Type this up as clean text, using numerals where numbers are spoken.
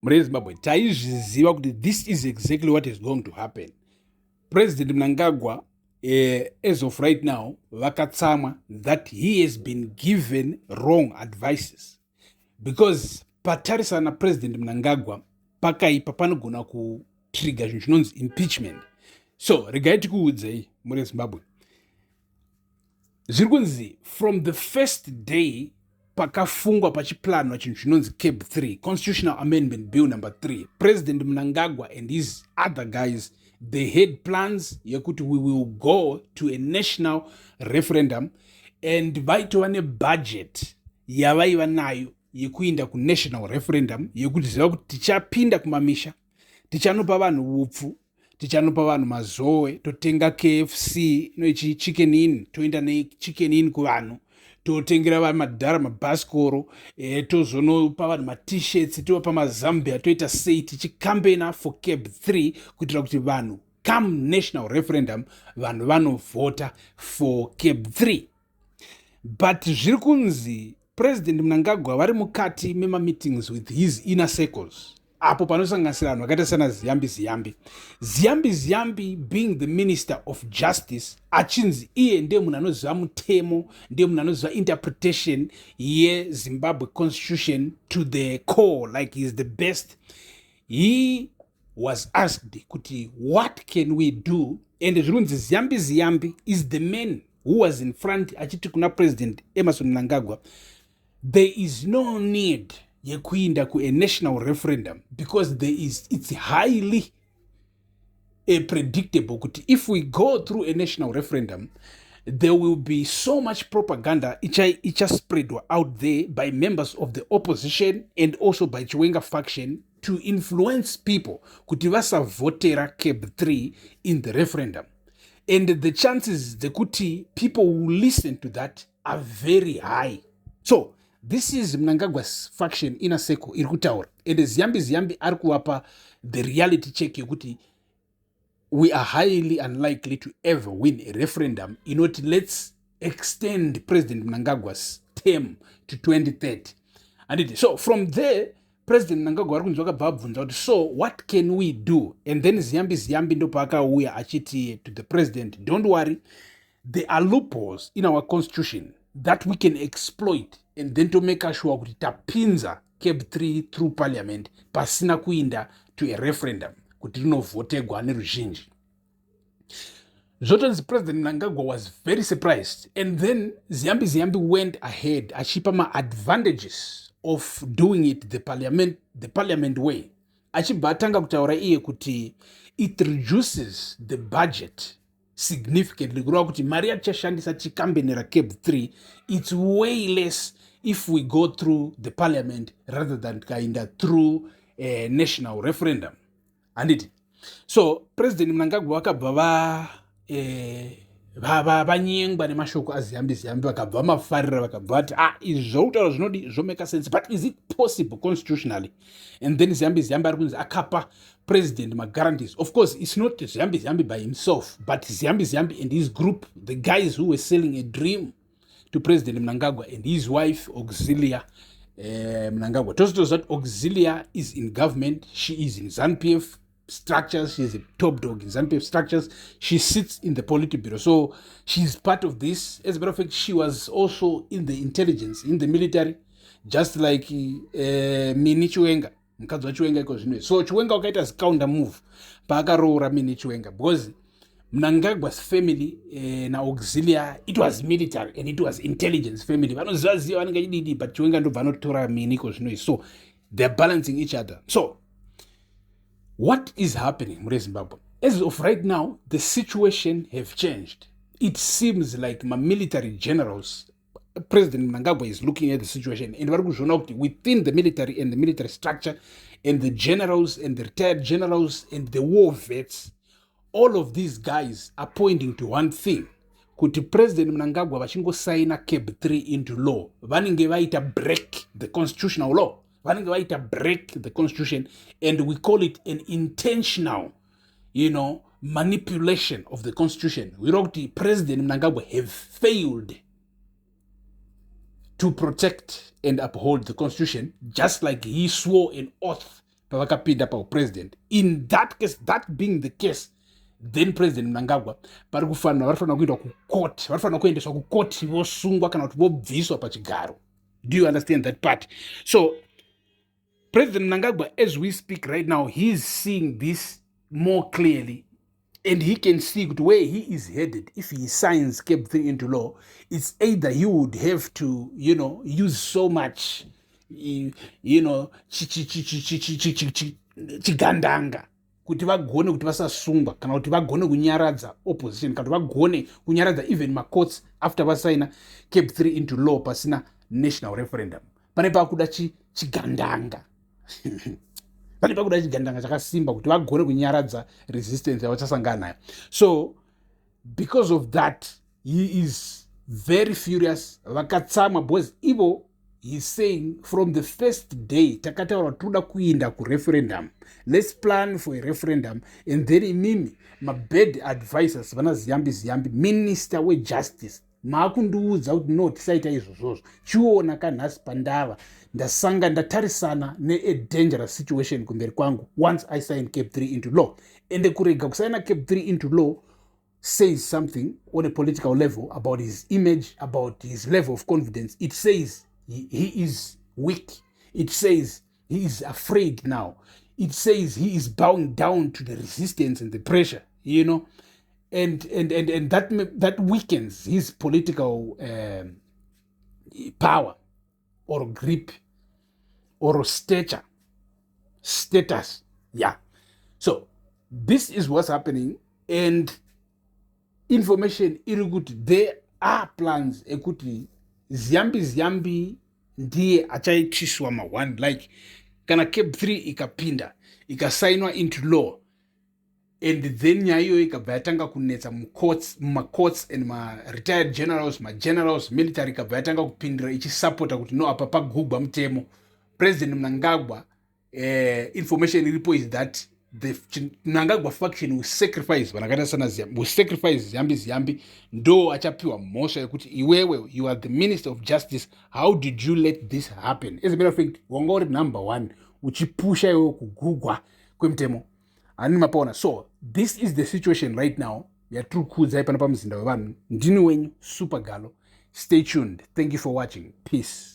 murezimbabwe taizviziva kuti this is exactly what is going to happen. President Mnangagwa, as of right now, vakatsamwa that he has been given wrong advices, because patarisana President Mnangagwa pakaipa panogona kutrigger zvinhu zvinonzi impeachment. So regai tikuudzei murezimbabwe, zviri kunzi from the first day pakafungwa pachiplanwa chinhu chinonzi CAB 3, Constitutional Amendment Bill number 3, President Mnangagwa and his other guys, they had plans yekuti we will go to a national referendum, and vaitova nebudget yavaiva nayo yekuinda kunational referendum, yekuti ziva kuti tichapinda kumamisha, tichanopa vanhu upfu, tichanopa vanhu mazowe, totenga KFC noichi chicken in, toenda nechicken in kuvanhu, totengera vanhu madhara mabhasikoro, tozonopa vanhu maT-shirts, tovapa mazambia, toita sei tichikambena for CAB 3 kuitira kuti vanhu come national referendum vanhu vanovhota for CAB 3. But zviri kunzi President Mnangagwa vari mukati mema-meetings with his inner circles, apo panosanganisira vanhu vakaita sana Ziyambi Ziyambi. Ziyambi Ziyambi being the Minister of Justice, achinzi iye ndiye munhu anoziva mutemo, ndiye munhu anoziva interpretation yeZimbabwe constitution to the core, like he is the best. He was asked kuti what can we do, and zvirunzi Ziyambi Ziyambi is the man who was in front achiti kuna President Emerson Mnangagwa, there is no need yekuinda ku a national referendum, because it's highly predictable kuti if we go through a national referendum, there will be so much propaganda icha spread out there by members of the opposition and also by Chiwenga faction to influence people kuti vasavhotera CAB 3 in the referendum. And the chances kuti people will listen to that are very high. So this is Mnangagwa's faction inner circle iri kutaura, and Ziyambi Ziyambi ari kuvapa the reality check yekuti we are highly unlikely to ever win a referendum. Let's extend President Mnangagwa's term to 2030. And so from there, President Mnangagwa ari kunzwa kabva abvunza kuti so what can we do? And then Ziyambi Ziyambi ndo paakauya achiti to the president, don't worry, there are loopholes in our constitution that we can exploit, and then to make sure kuti tapinza CAB 3 through parliament pasina kuinda to a referendum kuti rinovhotegwa neruzhinji. Zotonzi President Mnangagwa was very surprised, and then Ziyambi Ziyambi went ahead achipa ma-advantages of doing it the parliament way. Achibva atanga kutaura iye kuti it reduces the budget significantly, kureva kuti mari yatichashandisa tichikambenera CAB 3 it's way less if we go through the parliament rather than kainda through a national referendum. Anditi. So President Mnangagwa vakabva vanyengwa nemashoko aZiyambi Ziyambi, vakabva mafarira, vakabva vati izvi zvoutaura zvinodi zvomeka sense, but is it possible constitutionally? And then Ziyambi Ziyambi ari kunzi akapa president ma-guarantees. Of course, it's not Ziyambi Ziyambi by himself, but Ziyambi Ziyambi and his group, the guys who were selling a dream to President Mnangagwa and his wife Auxilia Mnangagwa. Tozotoza that Auxilia is in government, she is in ZANU-PF structures, she's a top dog in ZANU-PF structures, she sits in the Politburo, so she's part of this. As a matter of fact, she was also in the intelligence, in the military, just like Mini Chiwenga, mukadzi waChiwenga iko zvino. So Chiwenga wakaita counter move paakaroora Mini Chiwenga, because Mnangagwa's family na Auxilia, it was military and it was intelligence family. Vanoziva vanenge chididi, but Chiwenga ndobva anotora Mini iko zvino. So they're balancing each other. So what is happening in Zimbabwe? As of right now, the situation have changed. It seems like my military generals, President Mnangagwa is looking at the situation, and within the military and the military structure, and the generals and the retired generals and the war vets, all of these guys are pointing to one thing. Kuti President Mnangagwa vachingosaina CAB 3 into law, vanenge vaita break the constitutional law. Vanenge vaita break the constitution, and we call it an intentional, manipulation of the constitution. We wrote the President Mnangagwa have failed to protect and uphold the constitution, just like he swore an oath pavakapinda paupresident. In that case, that being the case, then President Mnangagwa varifanira kuenda kucourt, varifanira kuendeswa kucourt vosungwa kana kuti vobviswa pachigaro. Do you understand that part? So President Mnangagwa, as we speak right now, he's seeing this more clearly, and he can see where he is headed. If he signs Cape 3 into law, it's either he would have to, use so much, chigandanga kuti vagone kuti vasasungwa kana kuti vagone kunyaradza opposition kana kuti vagone kunyaradza even macourts after vasaina Cape 3 into law pasina national referendum. Pane pakuda chigandanga pane pakuda chigandanga chakasimba kuti vagone kunyaradza resistance yavachasangana nayo. So because of that, he is very furious. Vakatsamwa boys ivo, he's saying from the first day takataura toda kuinda kureferendum, let's plan for a referendum, and then imimi mabed advisors vana Ziyambi minister wejustice maakundiudza kuti no tisaita izvozvozvo chiona kanhasi pandava ndasanga ndatarisana ne-a dangerous situation kumberi kwangu once I sign Cape 3 into law. And kurega kusaina Cape 3 into law says something on a political level about his image, about his level of confidence. It says he is weak. It says he is afraid now. It says he is bowing down to the resistance and the pressure, and that weakens his political power or grip or status. Yeah. So this is what's happening, and information irikuti there are plans ekuti Ziyambi ndiye achaitiswa ma1, like kana Cape 3 ikapinda ikasainwa into law, and then nyaya iyoyo ikabva yatanga kunetsa mumacourts and retired generals, magenerals, military ikabva yatanga kupindira ichisapota kuti no apa pagugwa mutemo. President Mnangagwa, information iripo is that the Mnangagwa faction will sacrifice vanakaita sana will sacrifice Ziyambi ndo achapiwa mhosva yekuti iwewe, you are the minister of justice, how did you let this happen? As a matter of fact, wanga uri number 1 uchipusha iwewe kugugwa kwemutemo ani mapaona. So this is the situation right now. Yatiri kuudza ipana pamuzinda wevanhu. Ndini wenyu Super Galo. Stay tuned. Thank you for watching. Peace.